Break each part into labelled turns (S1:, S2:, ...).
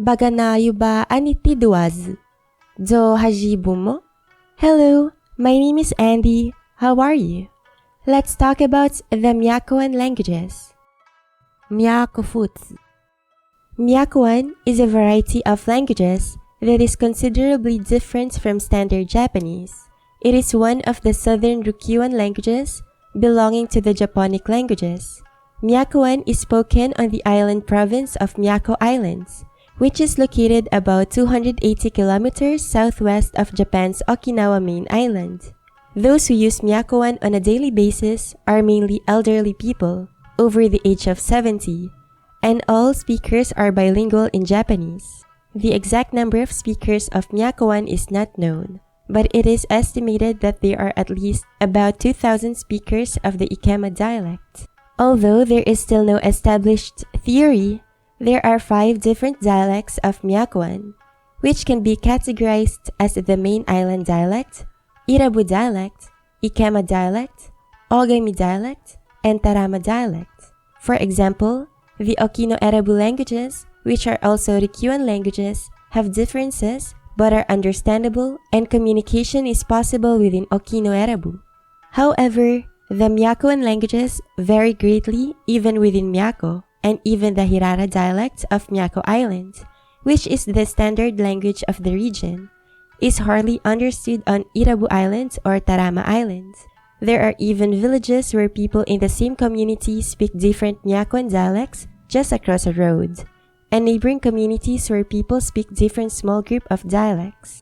S1: Baga yubā andiḥ tiduaḥ, Zōhajji bummo. Hello, my name is Andy. How are you? Let's talk about the Miyakoan languages. Miyakoan. Miyakoan is a variety of languages that is considerably different from standard Japanese. It is one of the Southern Ryukyuan languages belonging to the Japonic languages. Miyakoan is spoken on the island province of Miyako Islands, which is located about 280 kilometers southwest of Japan's Okinawa main island. Those who use Miyakoan on a daily basis are mainly elderly people, over the age of 70, and all speakers are bilingual in Japanese. The exact number of speakers of Miyakoan is not known, but it is estimated that there are at least about 2,000 speakers of the Ikema dialect. Although there is still no established theory, there are 5 different dialects of Miyakoan, which can be categorized as the main island dialect, Irabu dialect, Ikema dialect, Ōgami dialect, and Tarama dialect. For example, the Okinoerabu languages, which are also Ryukyuan languages, have differences but are understandable and communication is possible within Okinoerabu. However, the Miyakoan languages vary greatly even within Miyako, and even the Hirara dialect of Miyako Island, which is the standard language of the region, is hardly understood on Irabu Island or Tarama Island. There are even villages where people in the same community speak different Miyakoan dialects just across a road, and neighboring communities where people speak different small group of dialects.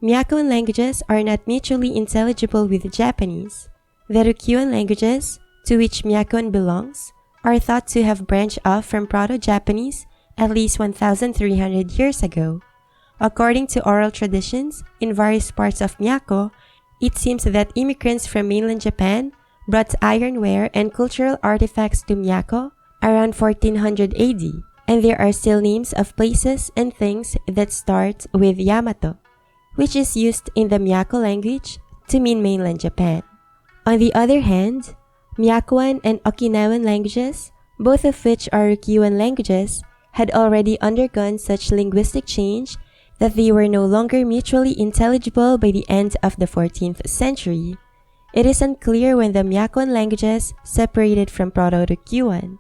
S1: Miyakoan languages are not mutually intelligible with Japanese. The Ryukyuan languages, to which Miyakoan belongs, are thought to have branched off from Proto-Japanese at least 1,300 years ago. According to oral traditions in various parts of Miyako, it seems that immigrants from mainland Japan brought ironware and cultural artifacts to Miyako around 1400 AD, and there are still names of places and things that start with Yamato, which is used in the Miyako language to mean mainland Japan. On the other hand, Miyakoan and Okinawan languages, both of which are Ryukyuan languages, had already undergone such linguistic change that they were no longer mutually intelligible by the end of the 14th century. It is unclear when the Miyakoan languages separated from Proto-Ryukyuan.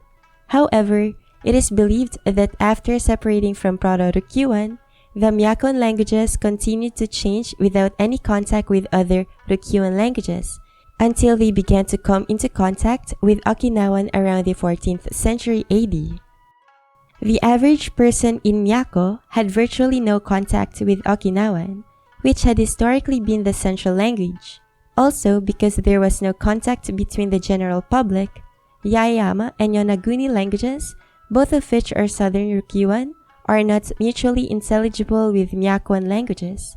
S1: However, it is believed that after separating from Proto-Ryukyuan, the Miyakoan languages continued to change without any contact with other Ryukyuan languages, until they began to come into contact with Okinawan around the 14th century AD. The average person in Miyako had virtually no contact with Okinawan, which had historically been the central language. Also, because there was no contact between the general public, Yaeyama and Yonaguni languages, both of which are Southern Ryukyuan, are not mutually intelligible with Miyakoan languages.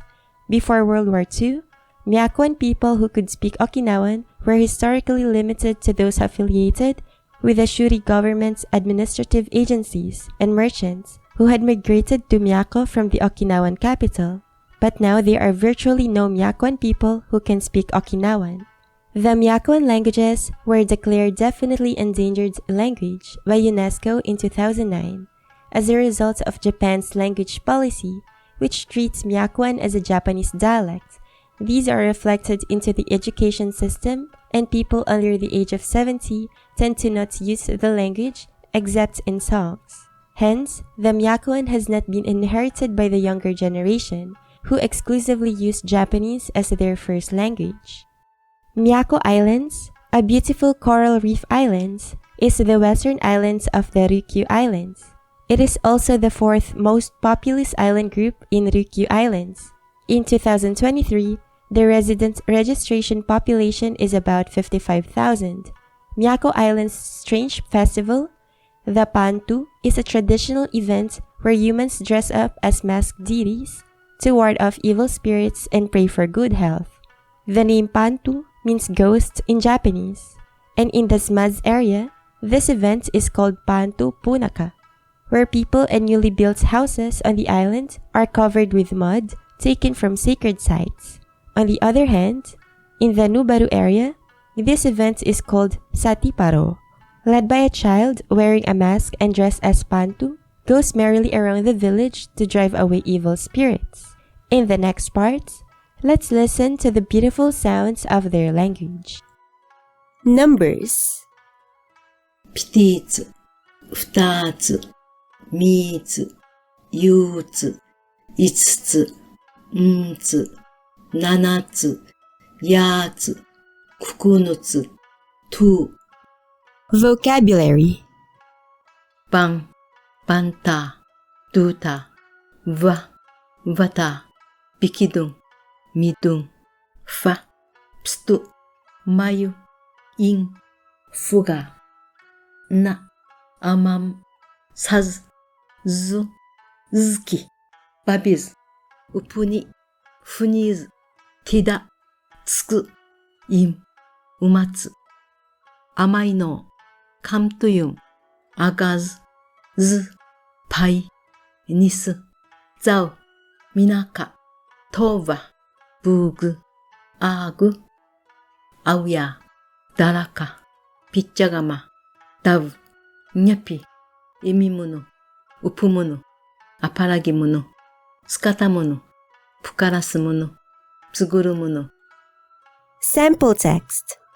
S1: Before World War II, Miyakoan people who could speak Okinawan were historically limited to those affiliated with the Shuri government's administrative agencies and merchants who had migrated to Miyako from the Okinawan capital, but now there are virtually no Miyakoan people who can speak Okinawan. The Miyakoan languages were declared definitely endangered language by UNESCO in 2009 as a result of Japan's language policy, which treats Miyakoan as a Japanese dialect. These are reflected into the education system, and people under the age of 70 tend to not use the language except in songs. Hence, the Miyakoan has not been inherited by the younger generation, who exclusively use Japanese as their first language. Miyako Islands, a beautiful coral reef island, is the western islands of the Ryukyu Islands. It is also the 4th most populous island group in Ryukyu Islands. In 2023, the resident registration population is about 55,000. Miyako Island's strange festival, the Pantu, is a traditional event where humans dress up as masked deities to ward off evil spirits and pray for good health. The name Pantu means ghost in Japanese, and in the Smads area, this event is called Pantu Punaka, where people and newly built houses on the island are covered with mud taken from sacred sites. On the other hand, in the Nubaru area, this event is called Satiparo, led by a child wearing a mask and dressed as Pantu goes merrily around the village to drive away evil spirits. In the next part, let's listen to the beautiful sounds of their language.
S2: Numbers.
S3: 一つ、二つ、三つ、四つ、五つ、六つ、七つ、八つ、九つ、two.
S2: Vocabulary.
S3: バン、バンタ、ドゥタ、ワ、ワタ、ビキドン、ミドン、ファ、プスト、マユ、イン、フガ、ナ、アマン、サズ、ズ、ズキ、バビズ、ウプニ、フニーズ、ティダ、ツク、イン、ウマツ、アマイノ、カムトユン、アガズ、ズ、パイ、ニス、ザウ、ミナカ、トーバ、ブーグ、アーグ、アウヤ、ダラカ、ピッチャガマ、ダブ、ニャピ、イミムノ、ウプムノ、アパラギムノ、スカタムノ、プカラスムノ、ツグルムノ。
S2: Sample text.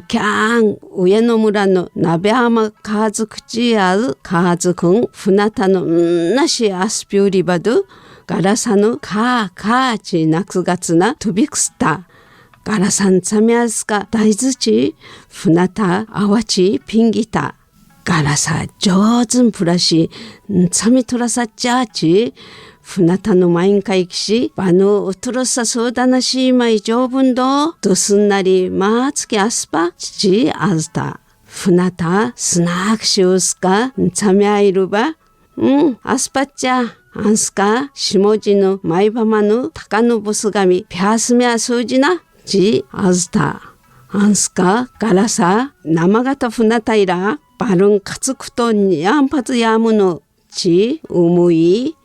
S4: キャン上の村の鍋浜家族地ある家族船田のなしアスピュリバドガラサのカーチ夏月なトビクスタガラサンツァミアスカ大豆チ船田アワチピンギタガラサ上手プラシツァミトラサチャーチ船田のマイン会議し、バヌウトロサソーダナシーマイ条文ど、ドスンナリマーツキアスパ、チアズタ。船田スナークシュースカ、ンツァミアイルバ、アスパッチャ、アンスカ、シモジのマイバマのタカノボスガミ、ピアスミアスージナ、チアズタ。アンスカ、ガラサ、生型船田イラ、バルンカツクトニアンパツヤムの、チ、ウムイ、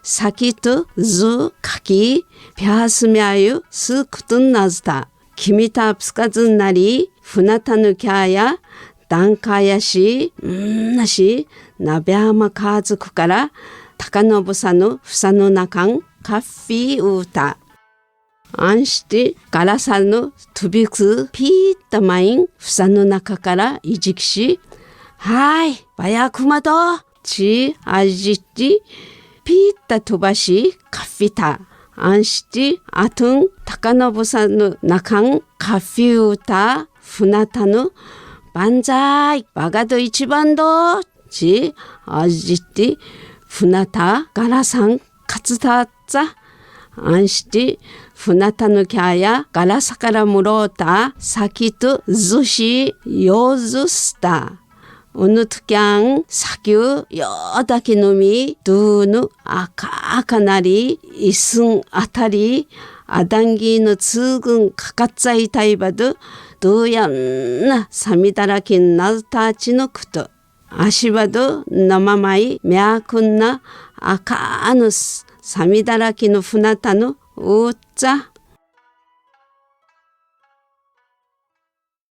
S4: 사키트 즈 카키 벼스미아유 스쿠튼 나즈다 키미타 압스카즌 날이 후나타누 캬야 단카야시 나시 나베하마 가즈쿠から타카노부사누 후사누 나칸 카피 우타 안시티 가라사누 투빅스 피타마인 후사누 나카から移植しはいバヤクマドチアジティピータ飛ばしカフィタアンシティアトンタカノブサの中んカフィウタ船田のバンザイバガド一番どちアジティ船田ガラサンカツタッツァアンシティ船田のキャヤガラサからむろうたサキトズシヨズスタ어느특양 사규 여다기 놈이 두누 아카아카나리 이승 아타리 아당기누 츠근 가까짜이 타이바드 두얀나 사미다라킨 나타치노 쿠토 아시바드 나마마이 미야쿤나 아카누스 사미다라키누 푸나타누 우짜